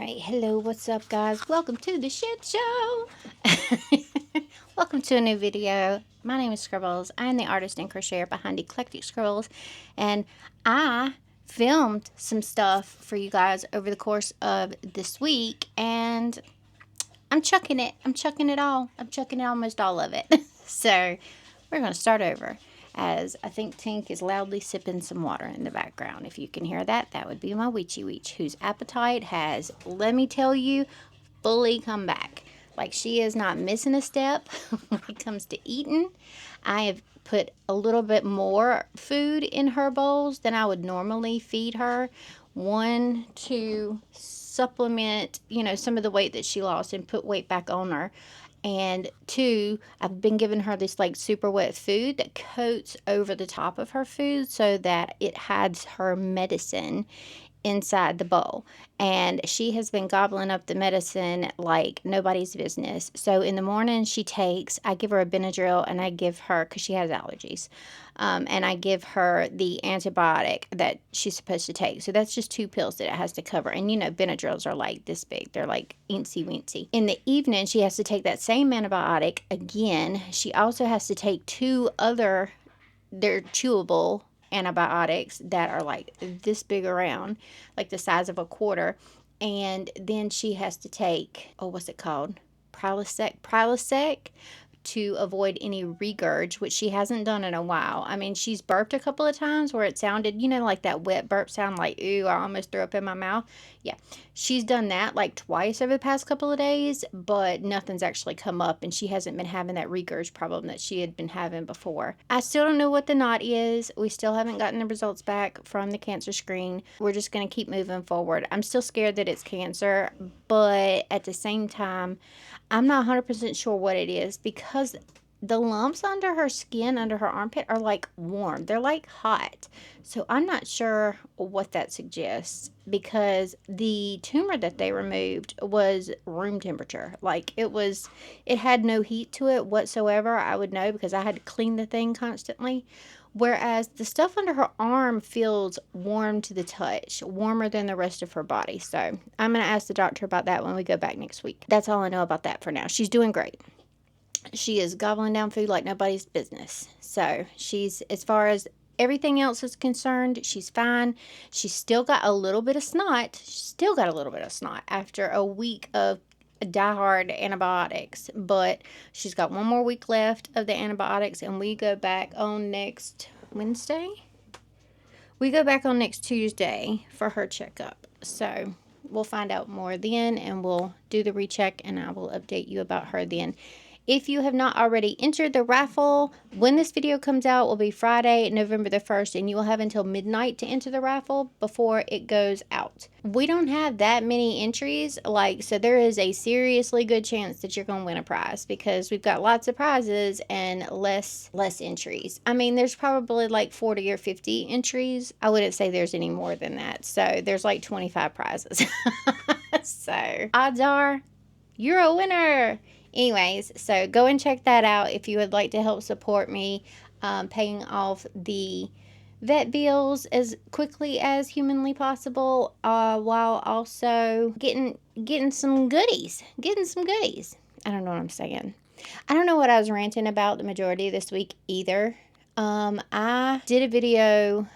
Alright, hello, what's up guys? Welcome to the shit show! Welcome to a new video. My name is Scribbles. I am the artist and crocheter behind Eclectic Scribbles, and I filmed some stuff for you guys over the course of this week, and I'm chucking it. I'm chucking it all. I'm chucking almost all of it. So, we're going to start over, as I think Tink is loudly sipping some water in the background. If you can hear that, that would be my Weechie Weech, whose appetite has, let me tell you, fully come back. Like, she is not missing a step when it comes to eating. I have put a little bit more food in her bowls than I would normally feed her. One, to supplement, some of the weight that she lost and put weight back on her. And two, I've been giving her this like super wet food that coats over the top of her food so that it hides her medicine inside the bowl, and she has been gobbling up the medicine like nobody's business. So in the morning I give her a Benadryl, and I give her, because she has allergies, and I give her the antibiotic that she's supposed to take. So that's just 2 pills that it has to cover, and Benadryls are like this big, they're like eensy weensy. In the evening she has to take that same antibiotic again. She also has to take 2 other, they're chewable antibiotics that are like this big around, like the size of a quarter. And then she has to take, oh, what's it called? Prilosec to avoid any regurg, which she hasn't done in a while. I mean, she's burped a couple of times where it sounded, like that wet burp sound, like, ooh, I almost threw up in my mouth. Yeah, she's done that like twice over the past couple of days, but nothing's actually come up, and she hasn't been having that regurg problem that she had been having before. I still don't know what the knot is. We still haven't gotten the results back from the cancer screen. We're just going to keep moving forward. I'm still scared that it's cancer, but at the same time, I'm not 100% sure what it is, because the lumps under her skin, under her armpit, are like warm. They're like hot. So I'm not sure what that suggests, because the tumor that they removed was room temperature. Like, it had no heat to it whatsoever. I would know because I had to clean the thing constantly. Whereas the stuff under her arm feels warm to the touch, warmer than the rest of her body. So I'm going to ask the doctor about that when we go back next week. That's all I know about that for now. She's doing great. She is gobbling down food like nobody's business. So as far as everything else is concerned, she's fine. She's still got a little bit of snot. After a week of diehard antibiotics, but she's got 1 more week left of the antibiotics, and we go back on next Wednesday. We go back on next Tuesday for her checkup. So we'll find out more then, and we'll do the recheck, and I will update you about her then. If you have not already entered the raffle, when this video comes out will be Friday, November the 1st, and you will have until midnight to enter the raffle before it goes out. We don't have that many entries, so there is a seriously good chance that you're going to win a prize, because we've got lots of prizes and less entries. I mean, there's probably like 40 or 50 entries. I wouldn't say there's any more than that. So there's like 25 prizes. So odds are you're a winner. Anyways, so go and check that out if you would like to help support me paying off the vet bills as quickly as humanly possible, while also getting some goodies. I don't know what I'm saying. I don't know what I was ranting about the majority of this week either. I did a video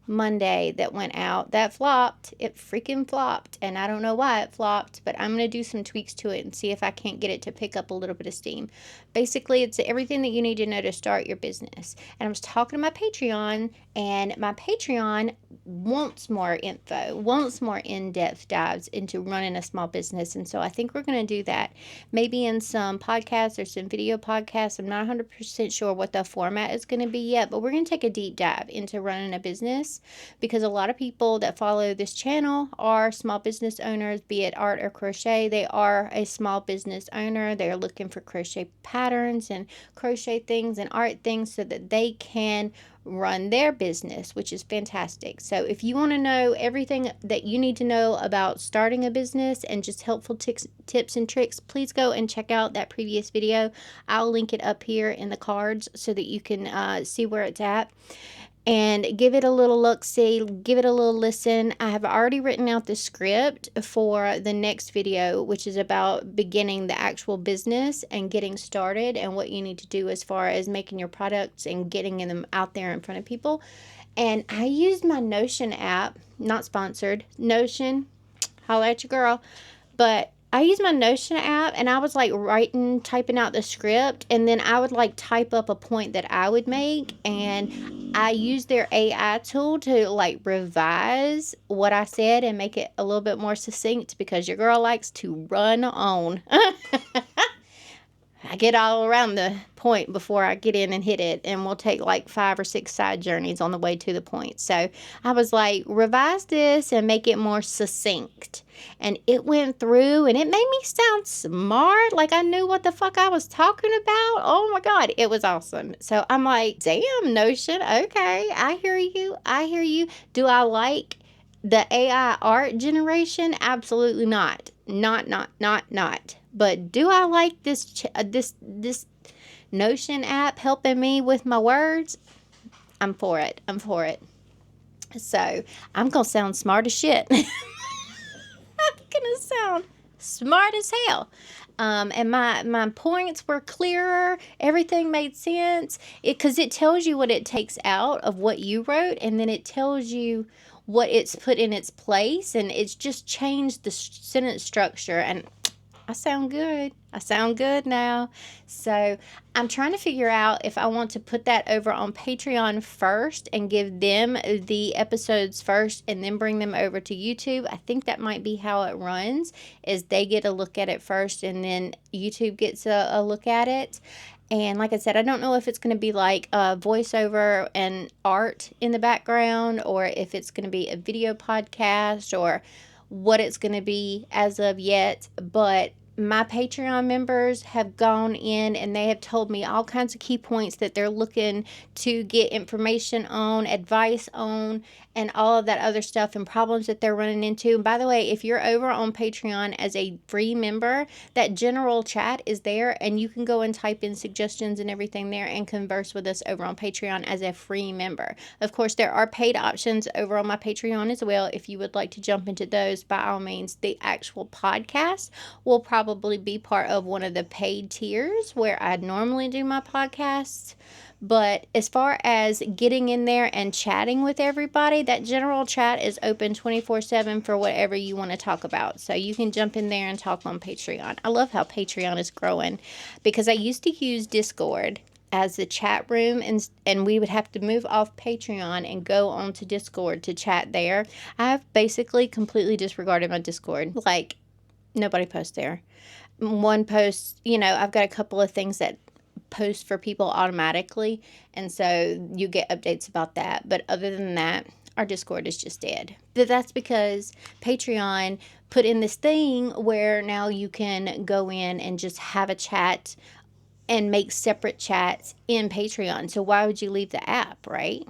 Monday that went out that flopped. It freaking flopped, and I don't know why it flopped, but I'm going to do some tweaks to it and see if I can't get it to pick up a little bit of steam. Basically, it's everything that you need to know to start your business. And I was talking to my Patreon, and my Patreon wants more info, wants more in-depth dives into running a small business, and so I think we're going to do that maybe in some podcasts or some video podcasts. I'm not 100% sure what the format is going to be yet, but we're going to take a deep dive into running a business, because a lot of people that follow this channel are small business owners, be it art or crochet. They are a small business owner. They're looking for crochet patterns and crochet things and art things so that they can run their business, which is fantastic. So if you want to know everything that you need to know about starting a business and just helpful tips and tricks, please go and check out that previous video. I'll link it up here in the cards so that you can see where it's at. and give it a little look-see, give it a little listen. I have already written out the script for the next video, which is about beginning the actual business and getting started and what you need to do as far as making your products and getting them out there in front of people. And I used my Notion app, not sponsored, Notion, holla at your girl, but I used my Notion app and I was like typing out the script, and then I would like type up a point that I would make, and I used their AI tool to like revise what I said and make it a little bit more succinct, because your girl likes to run on. I get all around the point before I get in and hit it, and we'll take like 5 or 6 side journeys on the way to the point. So I was like, revise this and make it more succinct. And it went through and it made me sound smart, like I knew what the fuck I was talking about. Oh my God, it was awesome. So I'm like, damn, Notion, okay, I hear you. I hear you. Do I like the AI art generation? Absolutely not. Not. But do I like this Notion app helping me with my words? I'm for it. So I'm gonna sound smart as shit. I'm gonna sound smart as hell. And my points were clearer. Everything made sense. Because it tells you what it takes out of what you wrote, and then it tells you what it's put in its place, and it's just changed the sentence structure. And I sound good. I sound good now. So I'm trying to figure out if I want to put that over on Patreon first and give them the episodes first and then bring them over to YouTube. I think that might be how it runs, is they get a look at it first and then YouTube gets a look at it. And like I said, I don't know if it's going to be like a voiceover and art in the background, or if it's going to be a video podcast, or what it's going to be as of yet. But my Patreon members have gone in and they have told me all kinds of key points that they're looking to get information on, advice on, and all of that other stuff, and problems that they're running into. And by the way, if you're over on Patreon as a free member, that general chat is there, and you can go and type in suggestions and everything there and converse with us over on Patreon as a free member. Of course, there are paid options over on my Patreon as well. If you would like to jump into those, by all means. The actual podcast will probably be part of one of the paid tiers where I normally do my podcasts. But as far as getting in there and chatting with everybody, that general chat is open 24/7 for whatever you want to talk about. So you can jump in there and talk on Patreon. I love how Patreon is growing, because I used to use Discord as the chat room, and we would have to move off Patreon and go onto Discord to chat there. I've basically completely disregarded my Discord. Like, nobody posts there. One post, I've got a couple of things that post for people automatically, and so you get updates about that. But other than that, our Discord is just dead. But that's because Patreon put in this thing where now you can go in and just have a chat and make separate chats in Patreon. So why would you leave the app, right?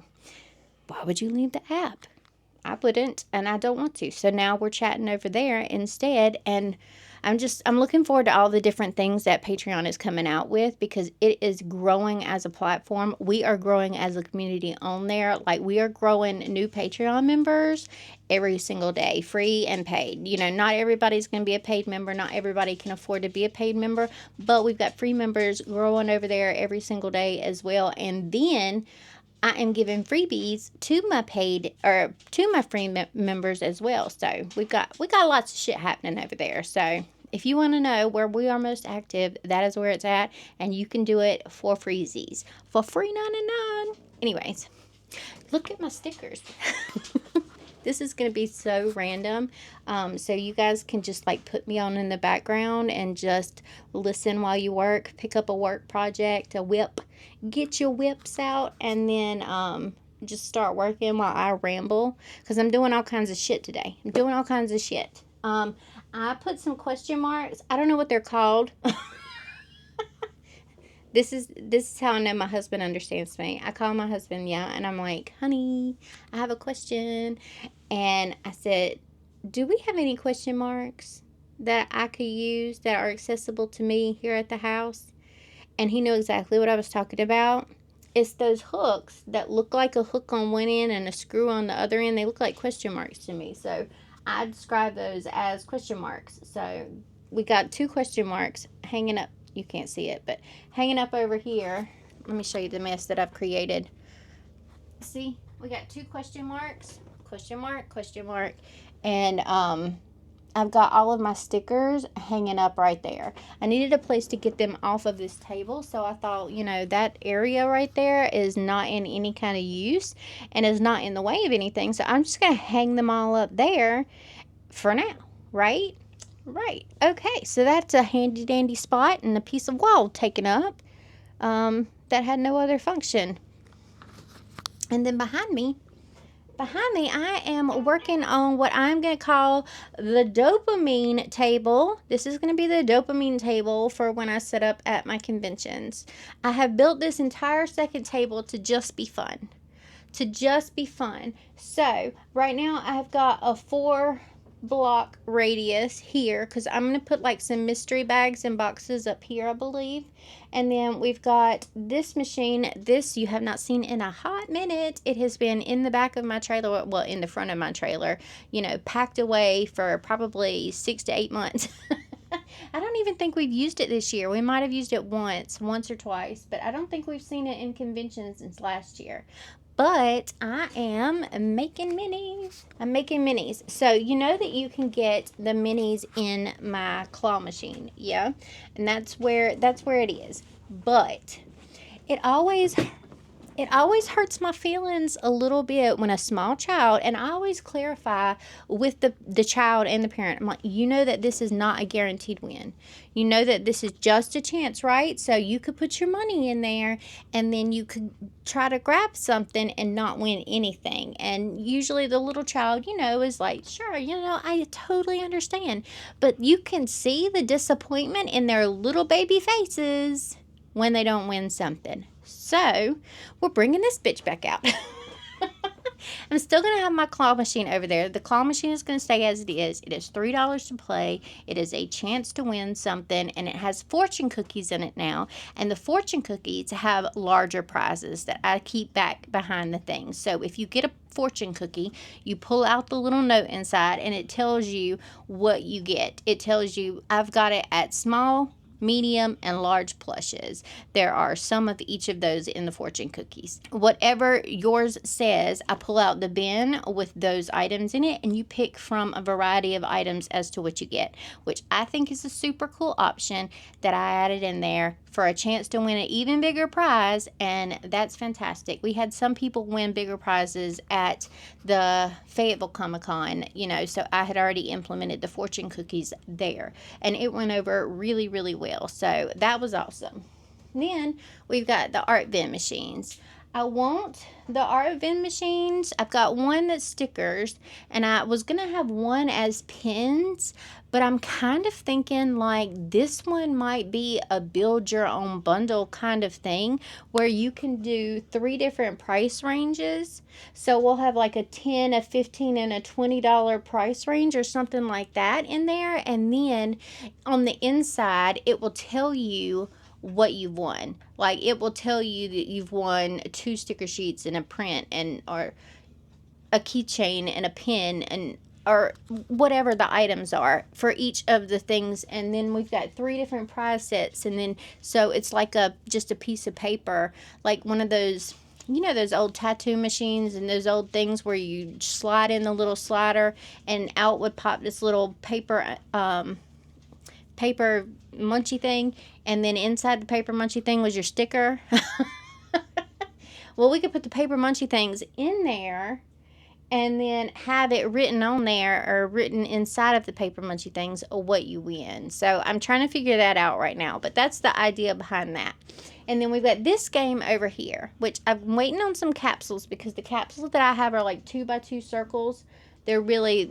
Why would you leave the app? I wouldn't, and I don't want to. So now we're chatting over there instead, and I'm looking forward to all the different things that Patreon is coming out with, because it is growing as a platform. We are growing as a community on there. Like, we are growing new Patreon members every single day, free and paid. Not everybody's going to be a paid member. Not everybody can afford to be a paid member, but we've got free members growing over there every single day as well. And then I am giving freebies to my paid, or to my free members as well. So we got lots of shit happening over there. So if you want to know where we are most active, that is where it's at, and you can do it for freezies, for free $99. Anyways, look at my stickers. This is going to be so random, so you guys can just like put me on in the background and just listen while you work. Pick up a work project, a whip, get your whips out, and then just start working while I ramble, because I'm doing all kinds of shit today. I put some question marks. I don't know what they're called. This is how I know my husband understands me. I call my husband, and I'm like, honey, I have a question. And I said, do we have any question marks that I could use that are accessible to me here at the house? And he knew exactly what I was talking about. it's those hooks that look like a hook on one end and a screw on the other end. They look like question marks to me. So I describe those as question marks. So we got 2 question marks hanging up. You can't see it, but hanging up over here. Let me show you the mess that I've created. See, we got 2 question marks, question mark, and I've got all of my stickers hanging up right there. I needed a place to get them off of this table, so I thought, you know, that area right there is not in any kind of use and is not in the way of anything, so I'm just going to hang them all up there for now, right? Right. Okay, so that's a handy dandy spot and a piece of wall taken up that had no other function. And then behind me, I am working on what I'm going to call the dopamine table. This is going to be the dopamine table for when I set up at my conventions. I have built this entire second table to just be fun. So right now I've got a 4-block radius here because I'm going to put like some mystery bags and boxes up here, I believe. And then we've got this machine. This you have not seen in a hot minute. It has been in the back of my trailer, well, in the front of my trailer, you know, packed away for probably 6 to 8 months. I don't even think we've used it this year. We might have used it once or twice, but I don't think we've seen it in conventions since last year. But I am making minis. I'm making minis. So you know that you can get the minis in my claw machine, yeah? And that's where it is. But it always hurts my feelings a little bit when a small child, and I always clarify with the child and the parent, I'm like, you know that this is not a guaranteed win. You know that this is just a chance, right? So you could put your money in there and then you could try to grab something and not win anything. And usually the little child, you know, is like, sure, you know, I totally understand. But you can see the disappointment in their little baby faces when they don't win something. So we're bringing this bitch back out. I'm still going to have my claw machine over there. The claw machine is going to stay as it is. It is $3 to play. It is a chance to win something, and it has fortune cookies in it now. And the fortune cookies have larger prizes that I keep back behind the things. So if you get a fortune cookie, you pull out the little note inside, and it tells you what you get. It tells you, I've got it at small, medium, and large plushes. There are some of each of those in the fortune cookies. Whatever yours says, I pull out the bin with those items in it, and you pick from a variety of items as to what you get, which I think is a super cool option that I added in there for a chance to win an even bigger prize, and that's fantastic. We had some people win bigger prizes at the Fayetteville Comic-Con, you know, so I had already implemented the fortune cookies there, and it went over really, really well. So that was awesome. Then we've got the art bin machines. I want the art bin machines. I've got one that's stickers, and I was going to have one as pins, but I'm kind of thinking like this one might be a build your own bundle kind of thing where you can do 3 different price ranges. So we'll have like a $10, a $15, and a $20 price range or something like that in there. And then on the inside, it will tell you what you've won. Like it will tell you that you've won 2 sticker sheets and a print and or a keychain and a pin and or whatever the items are for each of the things. And then we've got 3 different prize sets, and then so it's like just a piece of paper, like one of those, you know, those old tattoo machines and those old things where you slide in the little slider and out would pop this little paper munchy thing, and then inside the paper munchy thing was your sticker. Well, we could put the paper munchy things in there and then have it written on there or written inside of the paper munchy things what you win. So I'm trying to figure that out right now, but that's the idea behind that. And then we've got this game over here, which I'm waiting on some capsules because the capsules that I have are like 2x2 circles. They're really,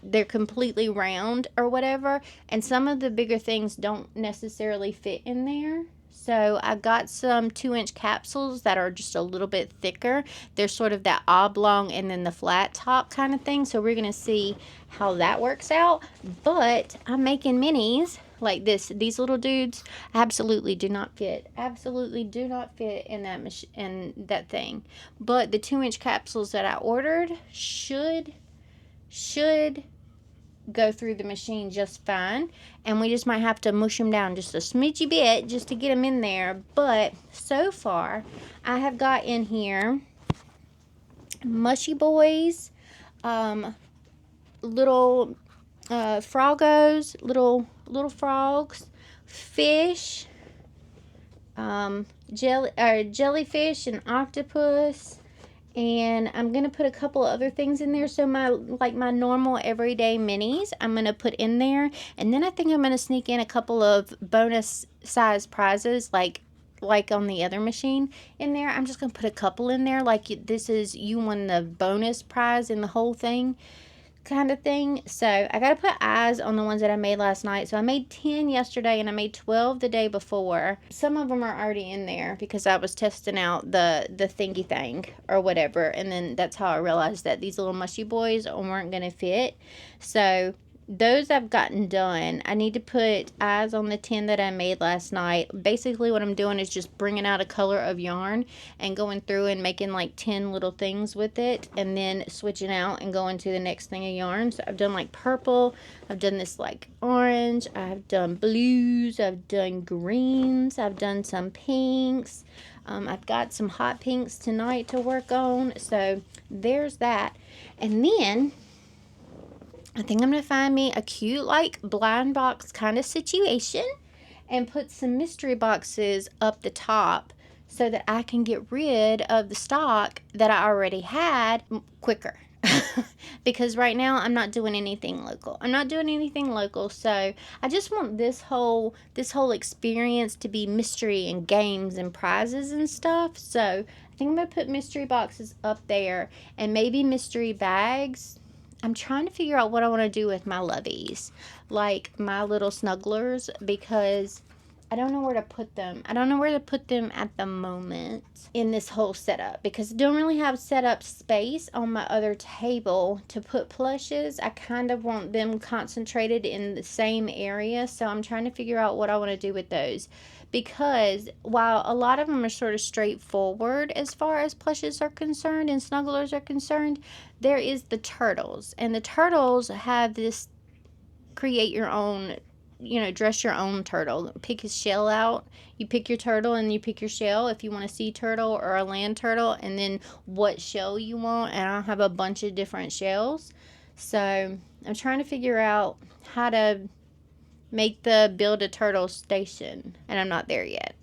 they're completely round or whatever. And some of the bigger things don't necessarily fit in there. So I got some 2-inch capsules that are just a little bit thicker. They're sort of that oblong and then the flat top kind of thing. So we're going to see how that works out. But I'm making minis like these little dudes absolutely do not fit. Absolutely do not fit in that thing. But the 2-inch capsules that I ordered should go through the machine just fine, and we just might have to mush them down just a smidgy bit just to get them in there. But so far I have got in here mushy boys, little froggos, little frogs, fish, jellyfish and octopus, and I'm gonna put a couple of other things in there. So my normal everyday minis I'm gonna put in there, and then I think I'm gonna sneak in a couple of bonus size prizes like on the other machine in there. I'm just gonna put a couple in there, like this is you won the bonus prize in the whole thing kind of thing. So I gotta put eyes on the ones that I made last night. So I made 10 yesterday and I made 12 the day before. Some of them are already in there because I was testing out the thingy thing or whatever, and then that's how I realized that these little mushy boys weren't gonna fit. So those I've gotten done. I need to put eyes on the 10 that I made last night. Basically what I'm doing is just bringing out a color of yarn and going through and making like 10 little things with it, and then switching out and going to the next thing of yarn. So I've done like purple, I've done this like orange, I've done blues, I've done greens, I've done some pinks. I've got some hot pinks tonight to work on. So there's that. And then I think I'm going to find me a cute, like, blind box kind of situation and put some mystery boxes up the top so that I can get rid of the stock that I already had quicker. Because right now I'm not doing anything local. So I just want this whole experience to be mystery and games and prizes and stuff. So I think I'm going to put mystery boxes up there and maybe mystery bags. I'm trying to figure out what I want to do with my loveys, like my little snugglers, because I don't know where to put them. I don't know where to put them at the moment in this whole setup, because I don't really have set up space on my other table to put plushes. I kind of want them concentrated in the same area, so I'm trying to figure out what I want to do with those. Because while a lot of them are sort of straightforward as far as plushes are concerned and snugglers are concerned, there is the turtles. And the turtles have this create your own, dress your own turtle. Pick his shell out. You pick your turtle and you pick your shell if you want a sea turtle or a land turtle, and then what shell you want. And I have a bunch of different shells. So I'm trying to figure out how to make the build a turtle station, and I'm not there yet.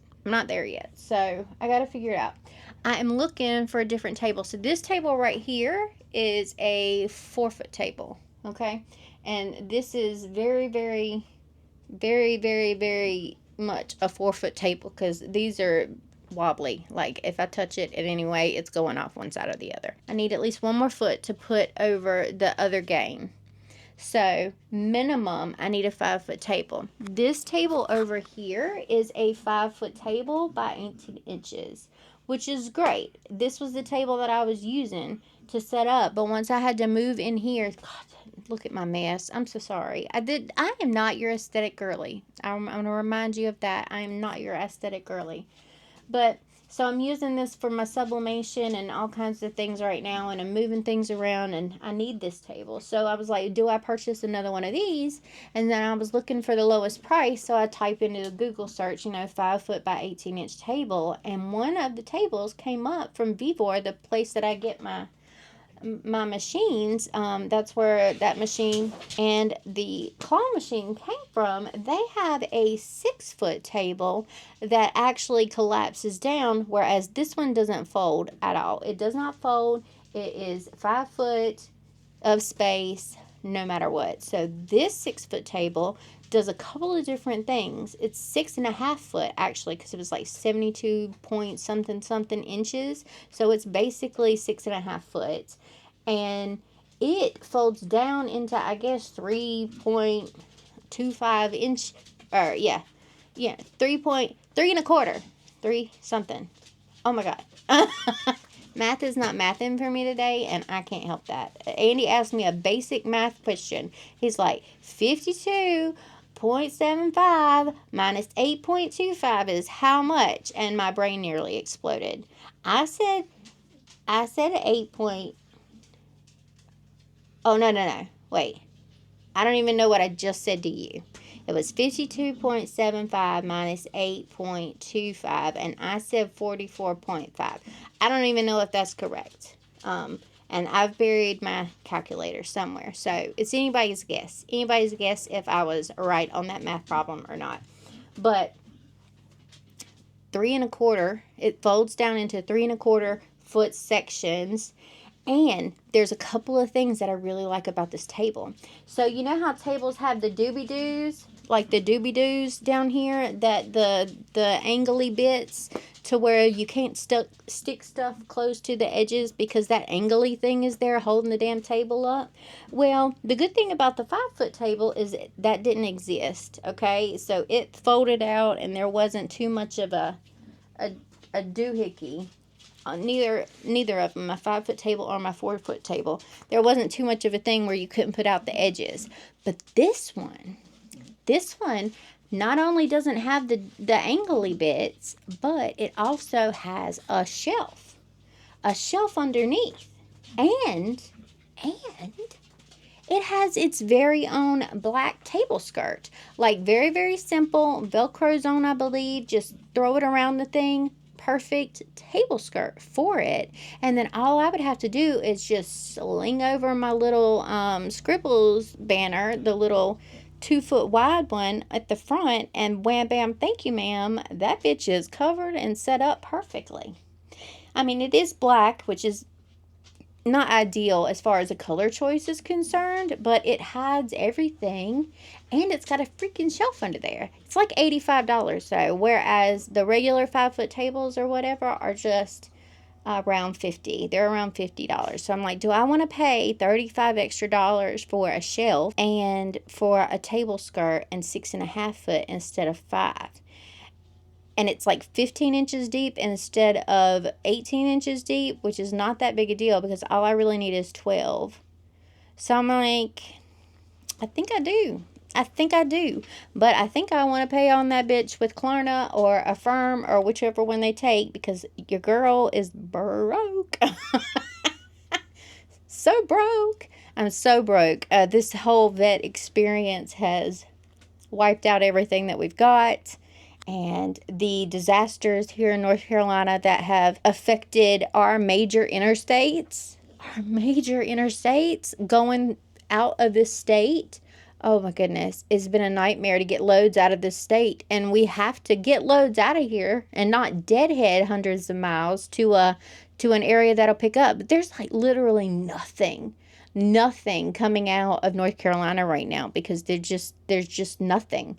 So I gotta figure it out. I am looking for a different table. So this table right here is a 4-foot table, okay? And this is very, very, very, very, very much a 4-foot table, because these are wobbly. Like if I touch it in any way, it's going off one side or the other. I need at least one more foot to put over the other game. So minimum, I need a 5-foot table. This table over here is a 5-foot table by 18 inches, which is great. This was the table that I was using to set up, but once I had to move in here, God, look at my mess. I'm so sorry. I am not your aesthetic girly. I'm going to remind you of that. I am not your aesthetic girly. But so I'm using this for my sublimation and all kinds of things right now, and I'm moving things around, and I need this table. So I was like, do I purchase another one of these? And then I was looking for the lowest price, so I type into the Google search, 5-foot by 18-inch table, and one of the tables came up from Vivor, the place that I get my machines. That's where that machine and the claw machine came from. They have a 6-foot table that actually collapses down, whereas this one doesn't fold at all. It does not fold. It is 5 foot of space no matter what. So this 6-foot table does a couple of different things. It's 6.5 foot actually, because it was like 72 point something inches. So it's basically 6.5 foot. And it folds down into, I guess, 3.25 inch, or yeah, 3.3 something. Oh my God. Math is not mathing for me today, and I can't help that. Andy asked me a basic math question. He's like, 52.25 0.75 minus 8.25 is how much? And my brain nearly exploded. I said 8 point. Oh, no. Wait. I don't even know what I just said to you. It was 52.75 minus 8.25, and I said 44.5. I don't even know if that's correct. And I've buried my calculator somewhere. So it's anybody's guess. Anybody's guess if I was right on that math problem or not. But 3 1/4, it folds down into 3 1/4 foot sections. And there's a couple of things that I really like about this table. So you know how tables have the doobie-doos? Like the doobie-doos down here, that the angly bits to where you can't stick stuff close to the edges because that angly thing is there holding the damn table up. Well, the good thing about the 5-foot table is that didn't exist, okay? So it folded out and there wasn't too much of a doohickey. Neither of them, my 5-foot table or my 4-foot table, there wasn't too much of a thing where you couldn't put out the edges. But this one not only doesn't have the angly bits, but it also has a shelf underneath, and it has its very own black table skirt, like very, very simple, Velcro's on, I believe. Just throw it around the thing. Perfect table skirt for it. And then all I would have to do is just sling over my little Scribbles banner, the little 2-foot wide one at the front, and wham bam, thank you ma'am, that bitch is covered and set up perfectly. I mean, it is black, which is not ideal as far as a color choice is concerned, but it hides everything, and it's got a freaking shelf under there. It's like $85, so whereas the regular 5-foot tables or whatever are just around $50. They're around $50. So I'm like, do I want to pay $35 extra for a shelf and for a table skirt and 6.5 foot instead of 5? And it's like 15 inches deep instead of 18 inches deep, which is not that big a deal because all I really need is 12. So I'm like, I think I do. But I think I want to pay on that bitch with Klarna or Affirm or whichever one they take, because your girl is broke. So broke. I'm so broke. This whole vet experience has wiped out everything that we've got. And the disasters here in North Carolina that have affected our major interstates going out of this state. Oh my goodness, it's been a nightmare to get loads out of this state, and we have to get loads out of here and not deadhead hundreds of miles to an area that'll pick up. But there's like literally nothing coming out of North Carolina right now because there's just nothing.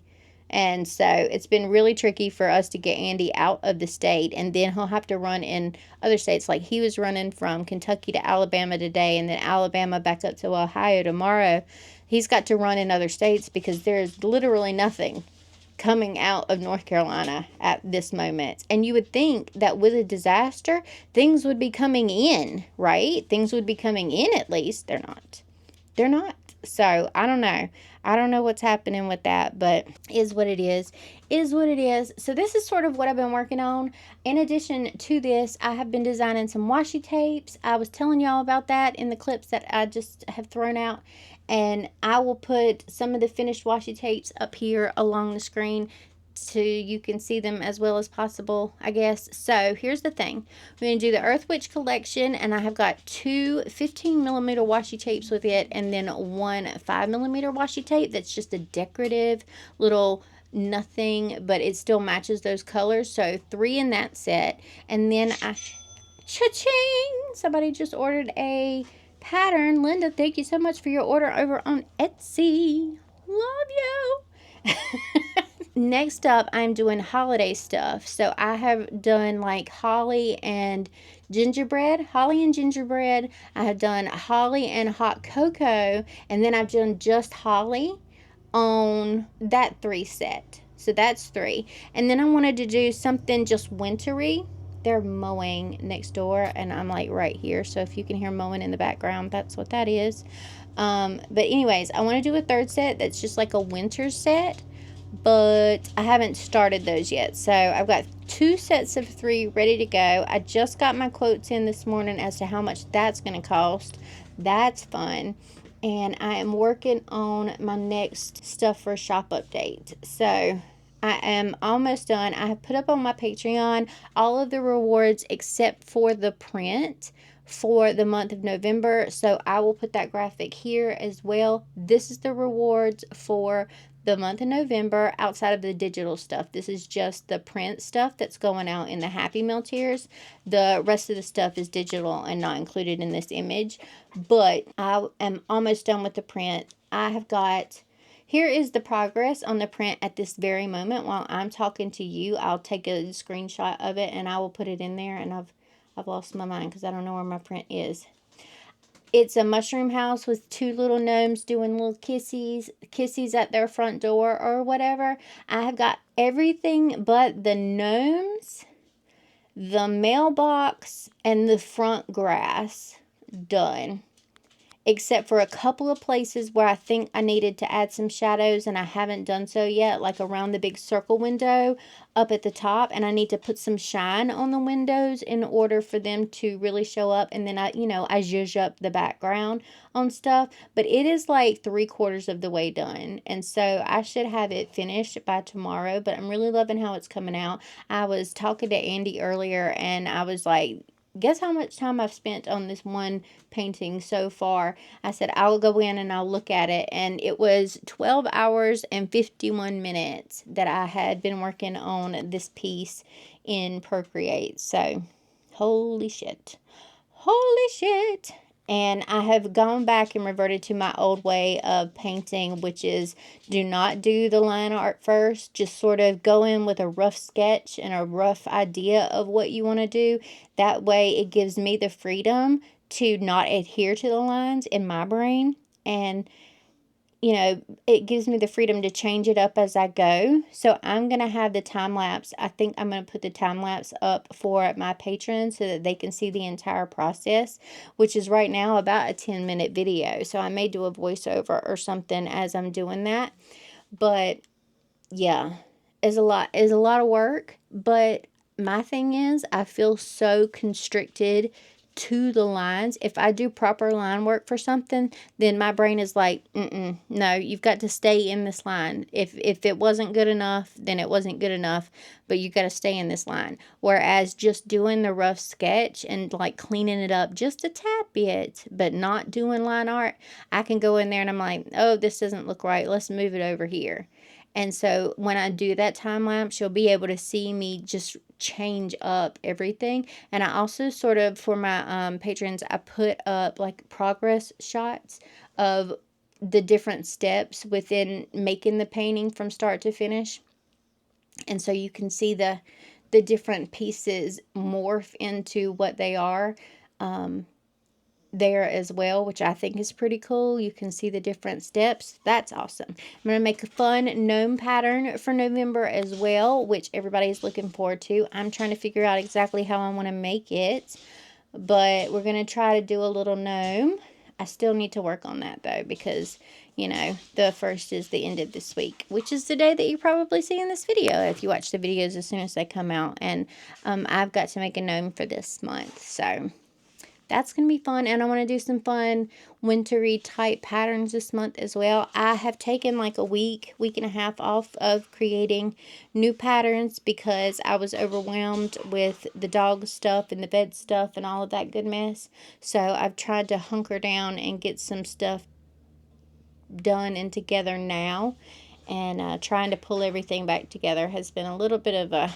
And so it's been really tricky for us to get Andy out of the state, and then he'll have to run in other states. Like he was running from Kentucky to Alabama today, and then Alabama back up to Ohio tomorrow. He's got to run in other states because there's literally nothing coming out of North Carolina at this moment. And you would think that with a disaster, things would be coming in, right? Things would be coming in at least. They're not. So I don't know. I don't know what's happening with that, but is what it is. So this is sort of what I've been working on. In addition to this, I have been designing some washi tapes. I was telling y'all about that in the clips that I just have thrown out. And I will put some of the finished washi tapes up here along the screen so you can see them as well as possible, I guess. So here's the thing. We're going to do the Earth Witch collection, and I have got 2 15mm washi tapes with it, and then 1 5mm washi tape that's just a decorative little nothing, but it still matches those colors. So 3 in that set. And then cha-ching! Somebody just ordered a pattern. Linda, thank you so much for your order over on Etsy. Love you. Next up, I'm doing holiday stuff. So I have done like holly and gingerbread. I have done holly and hot cocoa. And then I've done just holly on that 3 set. So that's 3. And then I wanted to do something just wintry. They're mowing next door, and I'm like right here. So if you can hear mowing in the background, that's what that is. But anyways, I want to do a 3rd set that's just like a winter set. but I haven't started those yet. So I've got 2 sets of 3 ready to go. I just got my quotes in this morning as to how much that's going to cost. That's fun. And I am working on my next stuff for a shop update. So I am almost done. I have put up on my Patreon all of the rewards except for the print for the month of November. So I will put that graphic here as well. This is the rewards for the month of November outside of the digital stuff. This is just the print stuff that's going out in the Happy Meal tiers. The rest of the stuff is digital and not included in this image. But I am almost done with the print. I have got... Here is the progress on the print at this very moment. While I'm talking to you, I'll take a screenshot of it and I will put it in there. And I've lost my mind because I don't know where my print is. It's a mushroom house with 2 little gnomes doing little kissies at their front door or whatever. I have got everything but the gnomes, the mailbox, and the front grass done. Except for a couple of places where I think I needed to add some shadows and I haven't done so yet, like around the big circle window up at the top, and I need to put some shine on the windows in order for them to really show up. And then I zhuzh up the background on stuff, but it is like 3/4 of the way done, and so I should have it finished by tomorrow. But I'm really loving how it's coming out. I was talking to Andy earlier and I was like, guess how much time I've spent on this one painting so far. I said I'll go in and I'll look at it, and it was 12 hours and 51 minutes that I had been working on this piece in Procreate. So holy shit, and I have gone back and reverted to my old way of painting, which is do not do the line art first. Just sort of go in with a rough sketch and a rough idea of what you want to do. That way it gives me the freedom to not adhere to the lines in my brain. And it gives me the freedom to change it up as I go. So I'm going to have the time lapse. I think I'm going to put the time lapse up for my patrons so that they can see the entire process, which is right now about a 10-minute video. So I may do a voiceover or something as I'm doing that. But yeah, it's a lot of work. But my thing is, I feel so constricted to the lines. If I do proper line work for something, then my brain is like, no, you've got to stay in this line. If it wasn't good enough, then it wasn't good enough, but you got to stay in this line. Whereas just doing the rough sketch and like cleaning it up just a tad bit, but not doing line art, I can go in there and I'm like, oh, this doesn't look right. Let's move it over here. And so when I do that time lapse, you'll be able to see me just change up everything. And I also sort of, for my patrons, I put up like progress shots of the different steps within making the painting from start to finish. And so you can see the different pieces morph into what they are. There as well, which I think is pretty cool. You can see the different steps. That's awesome. I'm going to make a fun gnome pattern for November as well, which everybody is looking forward to. I'm trying to figure out exactly how I want to make it, but we're going to try to do a little gnome. I still need to work on that though, because the first is the end of this week, which is the day that you probably see in this video if you watch the videos as soon as they come out. And I've got to make a gnome for this month, so that's going to be fun. And I want to do some fun wintry type patterns this month as well. I have taken like a week and a half off of creating new patterns because I was overwhelmed with the dog stuff and the bed stuff and all of that good mess. So I've tried to hunker down and get some stuff done and together now. And trying to pull everything back together has been a little bit of a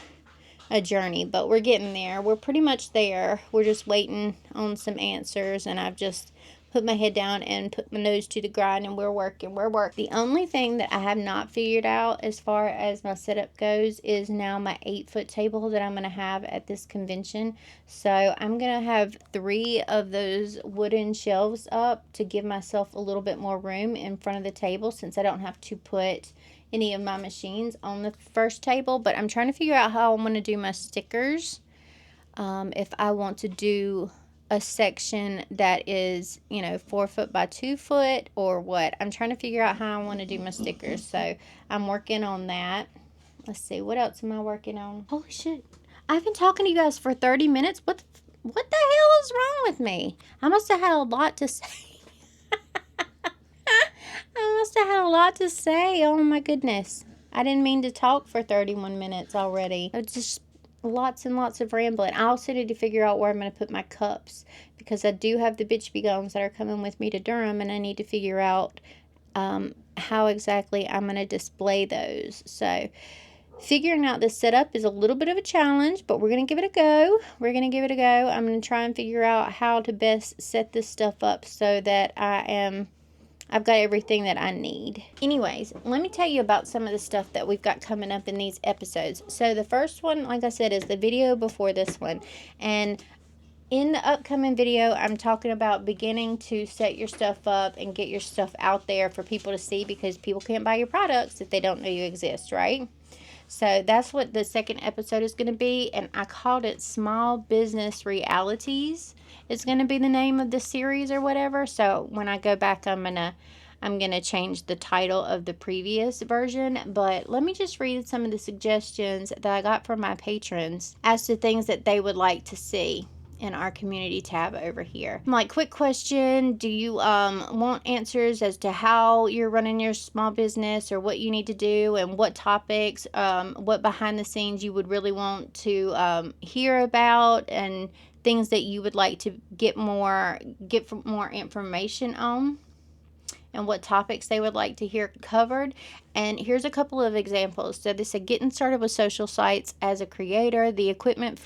journey, but we're getting there. We're pretty much there. We're just waiting on some answers, and I've just put my head down and put my nose to the grind, and we're working. The only thing that I have not figured out as far as my setup goes is now my 8-foot table that I'm going to have at this convention. So I'm going to have 3 of those wooden shelves up to give myself a little bit more room in front of the table, since I don't have to put any of my machines on the first table. But I'm trying to figure out how I'm going to do my stickers. If I want to do a section that is, 4 foot by 2 foot or what. I'm trying to figure out how I want to do my stickers. So I'm working on that. Let's see, what else am I working on? Holy shit. I've been talking to you guys for 30 minutes. What the hell is wrong with me? I must have had a lot to say. I must have had a lot to say. Oh my goodness. I didn't mean to talk for 31 minutes already. It's just lots and lots of rambling. I also need to figure out where I'm going to put my cups, because I do have the bitch bee gums that are coming with me to Durham, and I need to figure out how exactly I'm going to display those. So figuring out this setup is a little bit of a challenge, but we're going to give it a go. I'm going to try and figure out how to best set this stuff up so that I've got everything that I need. Anyways, let me tell you about some of the stuff that we've got coming up in these episodes. So the first one, like I said, is the video before this one. And in the upcoming video, I'm talking about beginning to set your stuff up and get your stuff out there for people to see, because people can't buy your products if they don't know you exist, right? So that's what the second episode is going to be, and I called it Small Business Realities. It's going to be the name of the series or whatever. So when I go back, I'm gonna change the title of the previous version. But let me just read some of the suggestions that I got from my patrons as to things that they would like to see in our community tab over here. I'm like, quick question, do you want answers as to how you're running your small business, or what you need to do, and what topics, what behind the scenes you would really want to hear about, and things that you would like to get more information on, and what topics they would like to hear covered. And here's a couple of examples. So they said, getting started with social sites as a creator, the equipment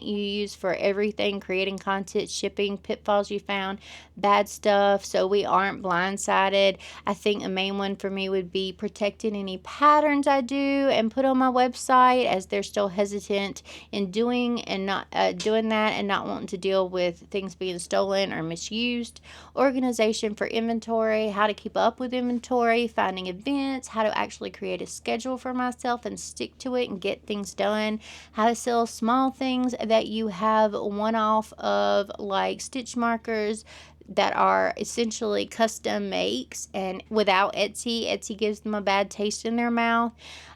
you use for everything, creating content, shipping, pitfalls you found, bad stuff, so we aren't blindsided. I think a main one for me would be protecting any patterns I do and put on my website, as they're still hesitant in doing and not doing that, and not wanting to deal with things being stolen or misused. Organization for inventory, how to keep up with inventory, finding events, how to actually create a schedule for myself and stick to it and get things done, how to sell small things that you have one-off of, like stitch markers that are essentially custom makes, and without Etsy gives them a bad taste in their mouth.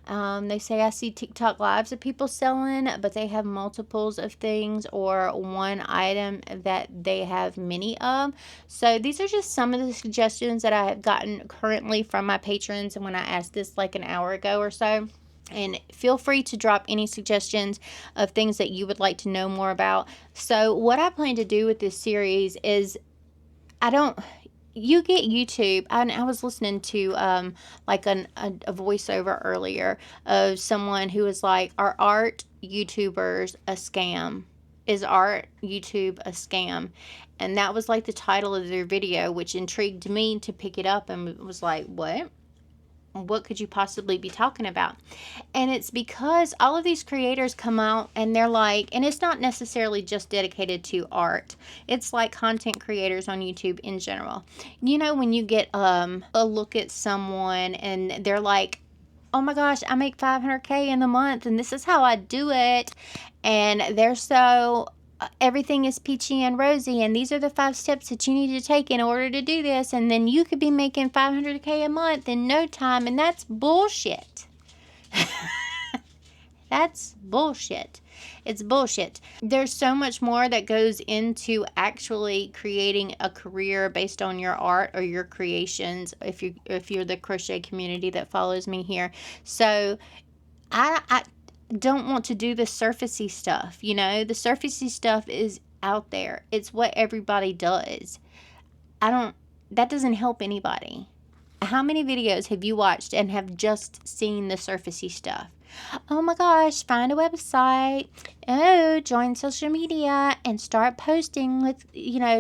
They say, I see TikTok lives of people selling, but they have multiples of things or one item that they have many of. So these are just some of the suggestions that I have gotten currently from my patrons, and when I asked this like an hour ago or so. And feel free to drop any suggestions of things that you would like to know more about. So what I plan to do with this series is, you get YouTube. I was listening to like a voiceover earlier of someone who was like, are art YouTubers a scam? Is art YouTube a scam? And that was like the title of their video, which intrigued me to pick it up, and was like, what could you possibly be talking about? And it's because all of these creators come out and they're like, and it's not necessarily just dedicated to art, it's like content creators on YouTube in general. When you get a look at someone and they're like, oh my gosh, I make 500K in a month and this is how I do it, and they're so everything is peachy and rosy, and these are the 5 steps that you need to take in order to do this, and then you could be making 500K a month in no time. And that's bullshit. That's bullshit. It's bullshit. There's so much more that goes into actually creating a career based on your art or your creations, if you're the crochet community that follows me here. So I don't want to do the surfacey stuff. The surfacey stuff is out there. It's what everybody does. That doesn't help anybody. How many videos have you watched and have just seen the surfacey stuff? Oh my gosh, find a website. Oh, join social media and start posting with,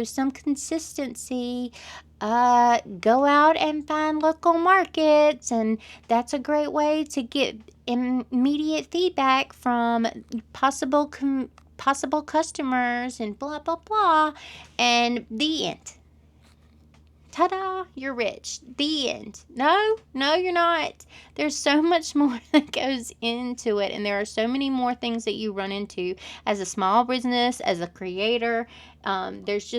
some consistency. Go out and find local markets, and that's a great way to get immediate feedback from possible customers, and blah blah blah, and the end. Ta-da, you're rich. The end. No, you're not. There's so much more that goes into it, and there are so many more things that you run into as a small business, as a creator. There's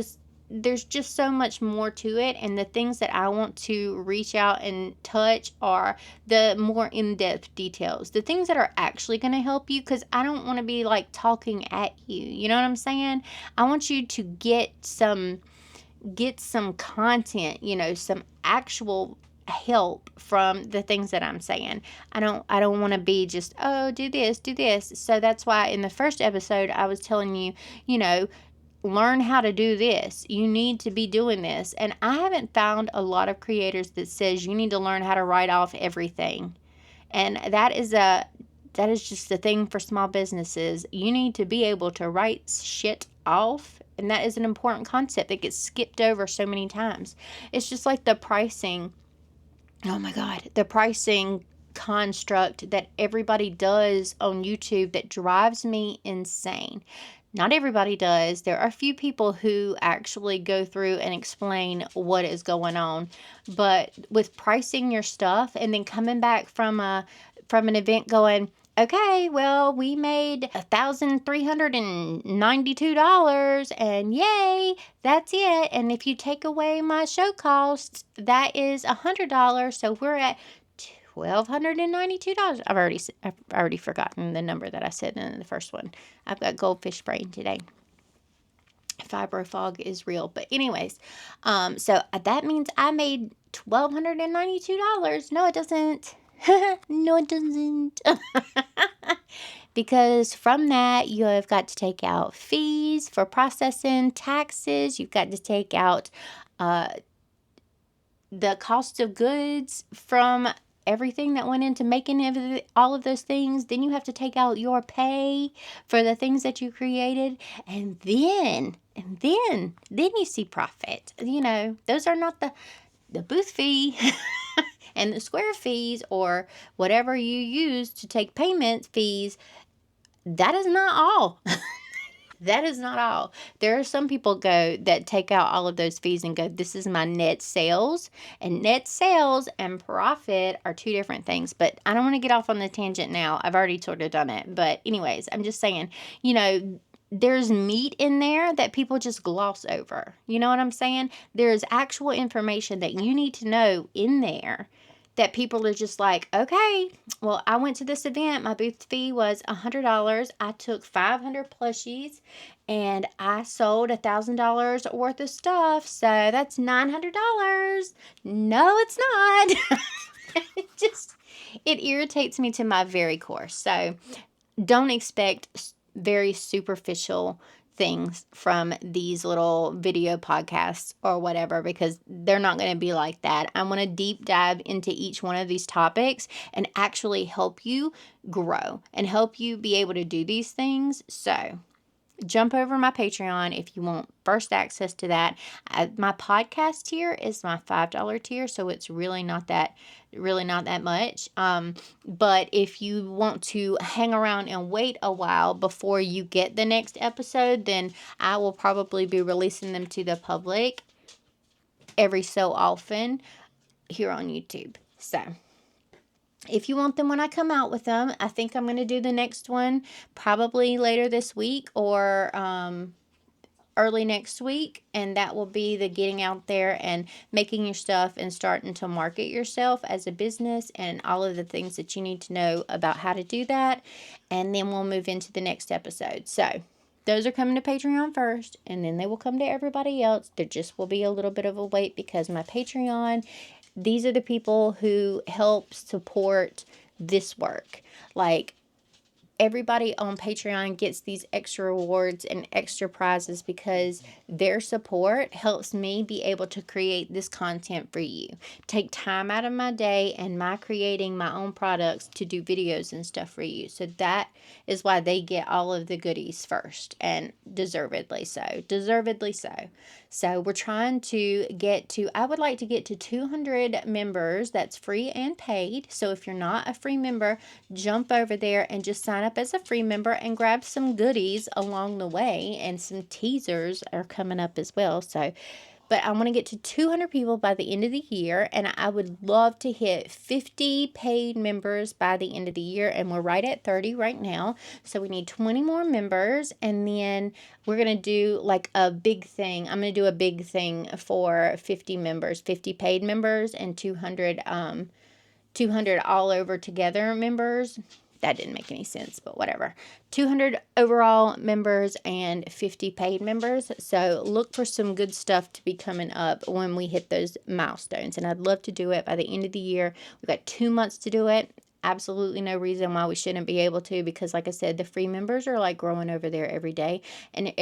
just so much more to it, and the things that I want to reach out and touch are the more in-depth details, the things that are actually going to help you, because I don't want to be like talking at you. You know what I'm saying? I want you to get some content, some actual help from the things that I'm saying. I don't want to be just, oh, do this, do this. So that's why in the first episode I was telling you, learn how to do this. You need to be doing this. And I haven't found a lot of creators that says you need to learn how to write off everything. And that is just the thing for small businesses. You need to be able to write shit off. And that is an important concept that gets skipped over so many times. It's just like the pricing. Oh my God. The pricing construct that everybody does on YouTube that drives me insane. Not everybody does. There are a few people who actually go through and explain what is going on. But with pricing your stuff and then coming back from an event going, okay, well, we made $1,392 and yay, that's it. And if you take away my show costs, that is $100. So we're at $1,292. I've already forgotten the number that I said in the first one. I've got goldfish brain today. Fibro fog is real. But anyways, so that means I made $1,292. No, it doesn't. No, it doesn't. Because from that, you have got to take out fees for processing, taxes. You've got to take out the cost of goods from everything that went into making all of those things. Then you have to take out your pay for the things that you created. And then you see profit. Those are not the booth fee and the square fees or whatever you use to take payment fees. That is not all. That is not all. There are some people that take out all of those fees and go, this is my net sales. And net sales and profit are two different things. But I don't want to get off on the tangent now. I've already sort of done it. But anyways, I'm just saying, there's meat in there that people just gloss over. You know what I'm saying? There's actual information that you need to know in there that people are just like, okay, well, I went to this event. My booth fee was $100. I took 500 plushies and I sold $1,000 worth of stuff. So that's $900. No, it's not. It irritates me to my very core. So don't expect very superficial things from these little video podcasts or whatever, because they're not going to be like that. I want to deep dive into each one of these topics and actually help you grow and help you be able to do these things. So jump over my Patreon if you want first access to that. My podcast tier is my $5 tier, so it's really not that much. But if you want to hang around and wait a while before you get the next episode, then I will probably be releasing them to the public every so often here on YouTube. So if you want them when I come out with them, I think I'm going to do the next one probably later this week or early next week. And that will be the getting out there and making your stuff and starting to market yourself as a business and all of the things that you need to know about how to do that. And then we'll move into the next episode. So those are coming to Patreon first, and then they will come to everybody else. There just will be a little bit of a wait because my Patreon, these are the people who help support this work. Like, everybody on Patreon gets these extra rewards and extra prizes because their support helps me be able to create this content for you. Take time out of my day and my creating my own products to do videos and stuff for you. So that is why they get all of the goodies first, and deservedly so. So we're trying to I would like to get to 200 members. That's free and paid. So if you're not a free member, jump over there and just sign up as a free member and grab some goodies along the way, and some teasers are coming up as well. So but I want to get to 200 people by the end of the year, and I would love to hit 50 paid members by the end of the year, and we're right at 30 right now, so we need 20 more members, and then we're going to do like a big thing. I'm going to do a big thing for 50 members, 50 paid members, and 200 all over together members. That didn't make any sense, but whatever. 200 overall members and 50 paid members. So look for some good stuff to be coming up when we hit those milestones. And I'd love to do it by the end of the year. We've got 2 months to do it. Absolutely no reason why we shouldn't be able to, because like I said, the free members are like growing over there every day, and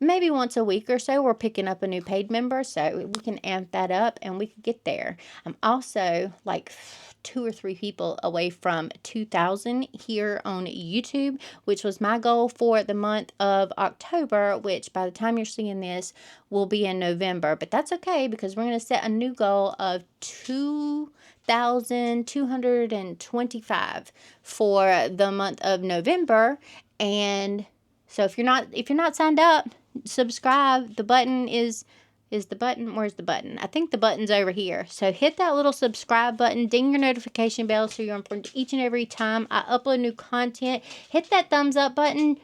maybe once a week or so we're picking up a new paid member, so we can amp that up and we can get there. I'm also like 2 or 3 people away from 2,000 here on YouTube, which was my goal for the month of October, which by the time you're seeing this will be in November. But that's okay, because we're going to set a new goal of 2,225 for the month of November. And so if you're not signed up, subscribe. The button is the button? Where's the button? I think the button's over here. So hit that little subscribe button, ding your notification bell so you're informed each and every time I upload new content. Hit that thumbs up button.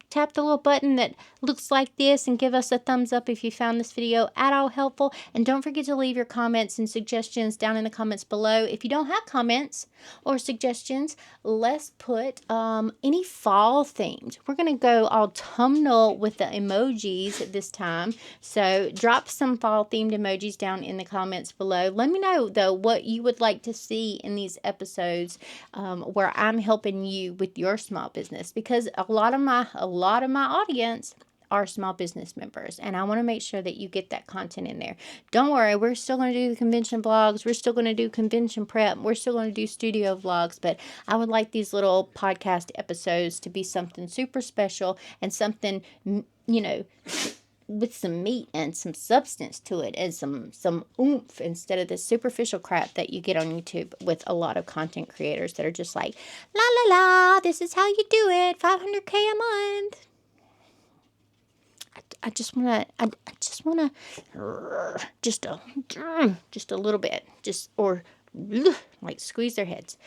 Tap the little button that looks like this and give us a thumbs up if you found this video at all helpful. And don't forget to leave your comments and suggestions down in the comments below. If you don't have comments or suggestions, let's put any fall themed. We're going to go autumnal with the emojis this time. So drop some fall themed emojis down in the comments below. Let me know though what you would like to see in these episodes where I'm helping you with your small business, because a lot of my audience are small business members, and I want to make sure that you get that content in there. Don't worry, we're still going to do the convention vlogs, we're still going to do convention prep, we're still going to do studio vlogs, but I would like these little podcast episodes to be something super special and something, with some meat and some substance to it and some oomph, instead of the superficial crap that you get on YouTube with a lot of content creators that are just like, la la la, this is how you do it, 500K a month. I just want to just a little bit, or like squeeze their heads.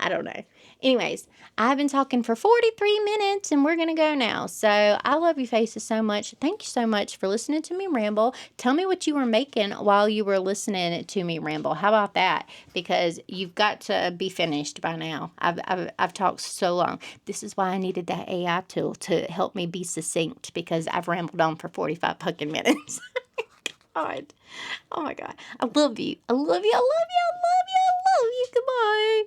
I don't know. Anyways, I've been talking for 43 minutes and we're going to go now. So I love you faces so much. Thank you so much for listening to me ramble. Tell me what you were making while you were listening to me ramble. How about that? Because you've got to be finished by now. I've talked so long. This is why I needed that AI tool to help me be succinct, because I've rambled on for 45 fucking minutes. God. Oh my God. I love you. I love you. I love you. I love you. I love you. Goodbye.